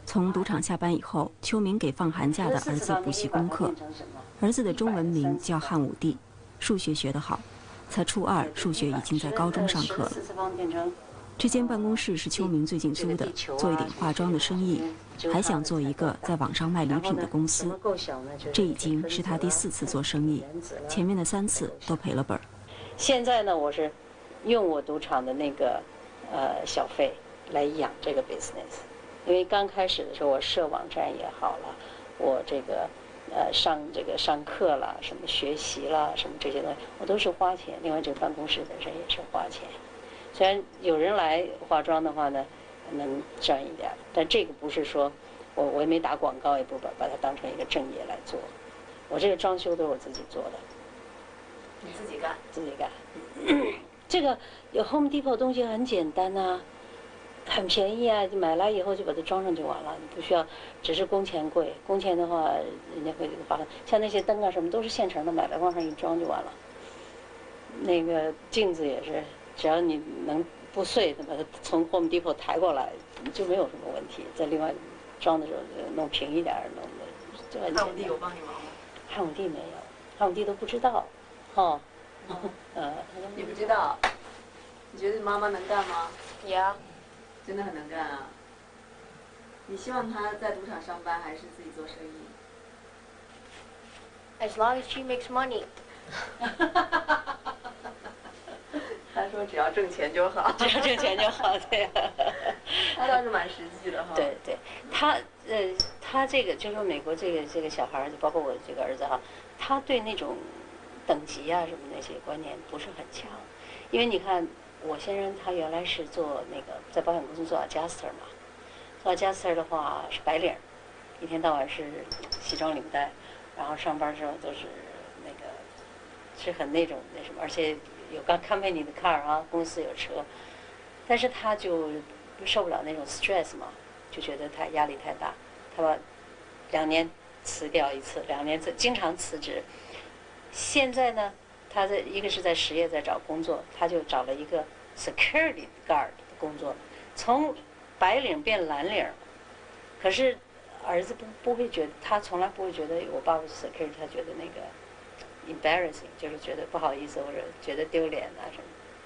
从赌场下班以后，邱明给放寒假的儿子补习功课。儿子的中文名叫汉武帝，数学学得好，才初2，数学已经在高中上课了。这间办公室是邱明最近租的，做一点化妆的生意，还想做一个在网上卖礼品的公司。这已经是他第4次做生意，前面的3次都赔了本。现在呢，我是用我赌场的那个小费来养这个 business， 因为刚开始的时候我设网站也好了，我这个上课了，什么学习了，什么这些东西我都是花钱。另外这个办公室本身也是花钱。虽然有人来化妆的话呢，能赚一点，但这个不是说我也没打广告，也不把它当成一个正业来做。我这个装修都是我自己做的。你自己干？自己干。这个有 Home Depot 东西很简单啊，很便宜啊，买来以后就把它装上就完了，你不需要，只是工钱贵。工钱的话，人家会发，像那些灯啊什么都是现成的，买来往上一装就完了。那个镜子也是。只要你能不碎，把它从 Home Depot 抬过来，就没有什么问题。再另外装的时候弄平一点，弄的就很简单。汉武帝有帮你忙吗？汉武帝没有，汉武帝都不知道，哦。你不知道？你觉得妈妈能干吗？呀，真的很能干啊。你希望她在赌场上班，还是自己做生意 ？As long as she makes money 。他说只要挣钱就好，只要挣钱就好，对。他倒是蛮实际的哈。对对，他这个就是说美国这个小孩，就包括我这个儿子哈，他对那种等级啊什么那些观念不是很强，因为你看我先生他原来是做那个在保险公司做 adjuster 嘛，做 adjuster 的话是白领，一天到晚是西装领带，然后上班之后都是那个是很那种那什么，而且。有刚 company 的 car 啊，公司有车，但是他就受不了那种 stress 嘛，就觉得他压力太大，他把2年辞掉一次，2年经常辞职。现在呢，他一个是在实业在找工作，他就找了一个 security guard 的工作，从白领变蓝领。可是儿子不会觉得，他从来不会觉得我爸爸是 security， 他觉得那个。embarrassing 就是觉得不好意思或者觉得丢脸啊什么，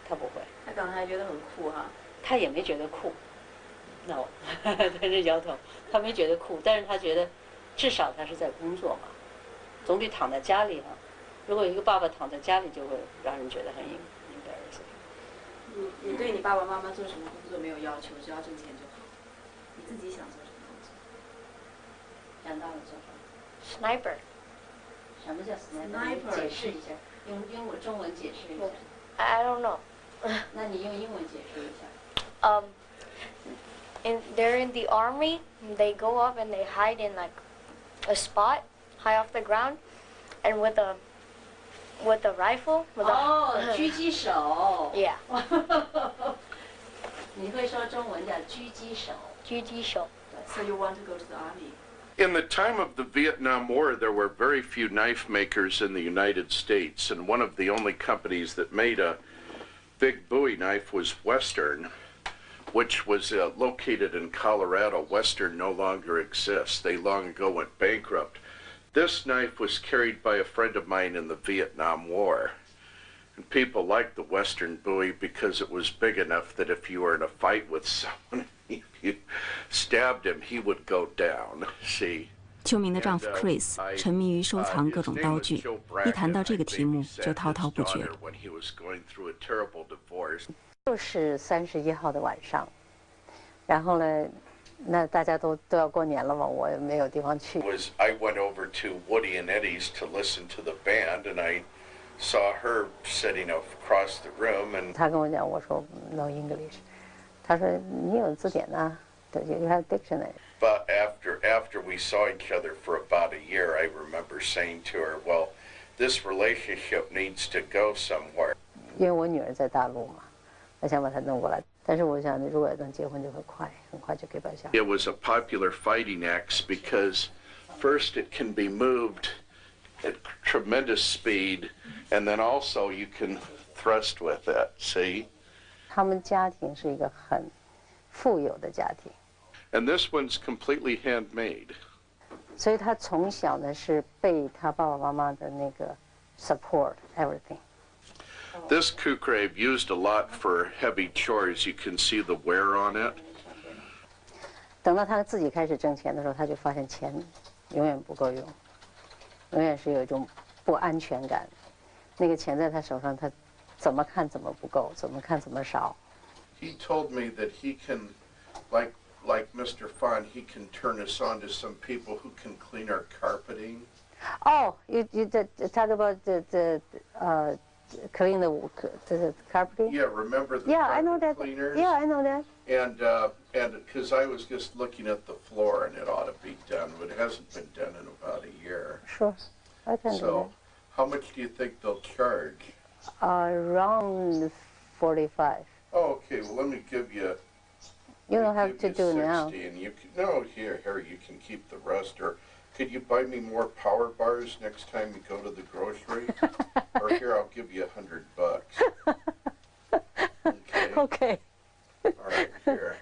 他不会。他可能还觉得很酷哈。他也没觉得酷 ，no， 他是摇头，他没觉得酷，但是他觉得至少他是在工作嘛，总比躺在家里哈。如果一个爸爸躺在家里，就会让人觉得很 embarrassing。你对你爸爸妈妈做什么工作没有要求，只要挣钱就好。你自己想做什么工作？长大了做什么 ？Sniper。什么叫 sniper？ 解释一下，用中文解释一下。I don't know 那你用英文解释一下。They're in the army. They go up and they hide in like a spot high off the ground, and with a rifle. 狙击手。Yeah. 你会说中文叫狙击手。狙击手。So you want to go to the army? In the time of the Vietnam War, there were very few knife makers in the United States, and one of the only companies that made a big Bowie knife was Western, which was located in Colorado. Western no longer exists. They long ago went bankrupt. This knife was carried by a friend of mine in the Vietnam War. And people liked the Western Bowie because it was big enough that if you were in a fight with someone, if you stabbed him, he would go down. See? 邱明的丈夫 Chris 沉迷于收藏各种刀具，一谈到这个题目就滔滔不绝。就是31号的晚上，然后呢，那大家都要过年了嘛，我也没有地方去。I went over to Woody and Eddie's to listen to the band, and I saw her sitting across the room, and 他跟我讲，我说 No English， 他说你有字典啊，对 ，You have dictionary。 But after we saw each other for about a year, I remember saying to her, "Well, this relationship needs to go somewhere." 因为我女儿在大陆嘛，我想把她弄过来，但是我想如果能结婚就会很快就可以把下。 It was a popular fighting axe because first it can be moved at tremendous speed, and then also you can thrust with it. See? 他们家庭是一个很富有的家庭。And this one's completely handmade. 所以他从小呢是被他爸爸妈妈的那个 support everything。 This kukre used a lot for heavy chores. You can see the wear on it. 等到他自己开始挣钱的时候，他就发现钱永远不够用，永远是有一种不安全感。那个钱在他手上，他怎么看怎么不够，怎么看怎么少。He told me that he can, like Mr. Fon, he can turn us on to some people who can clean our carpeting. Oh, you talk about the clean the carpeting? Yeah, remember the Yeah, carpet I know that. cleaners? Yeah, I know that. And because I was just looking at the floor and it ought to be done, but it hasn't been done in about a year. Sure, I can do So, how much do you think they'll charge? that. Around 45. Oh, okay. Well, let me give you. You don't let me have to give do you 60, now. And you can, no, here, you can keep the rest. Or could you buy me more power bars next time you go to the grocery? Or here, I'll give you $100. Okay. Okay. All right, here.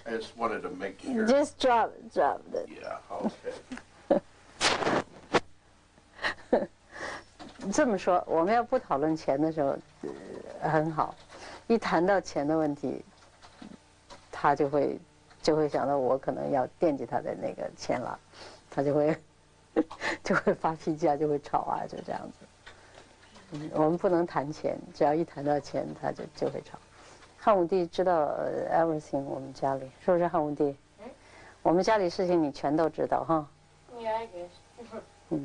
I just wanted to make sure. Just drop it. Yeah. Okay. 这么说，我们要不讨论钱的时候，很好；一谈到钱的问题，他就会想到我可能要惦记他的那个钱了，他就会发脾气啊，就会吵啊，就这样子。我们不能谈钱，只要一谈到钱，他就会吵。汉武帝知道everything， 我们家里是不是汉武帝？我们家里事情你全都知道哈。Yeah, I guess.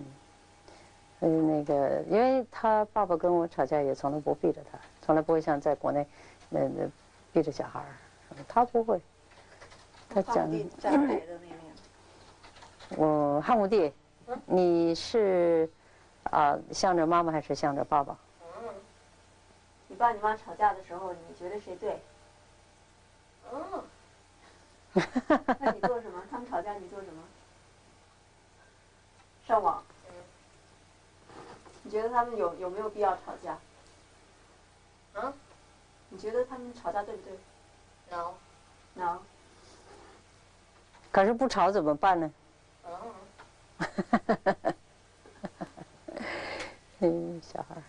那个，因为他爸爸跟我吵架也从来不避着他，从来不会像在国内避着小孩儿，他不会。他讲汉武帝站台的那面。我汉武帝，你是向着妈妈还是向着爸爸？你爸你妈吵架的时候，你觉得谁对？那你做什么？他们吵架你做什么？上网。你觉得他们有没有必要吵架？你觉得他们吵架对不对 No.？No。可是不吵怎么办呢？小孩儿。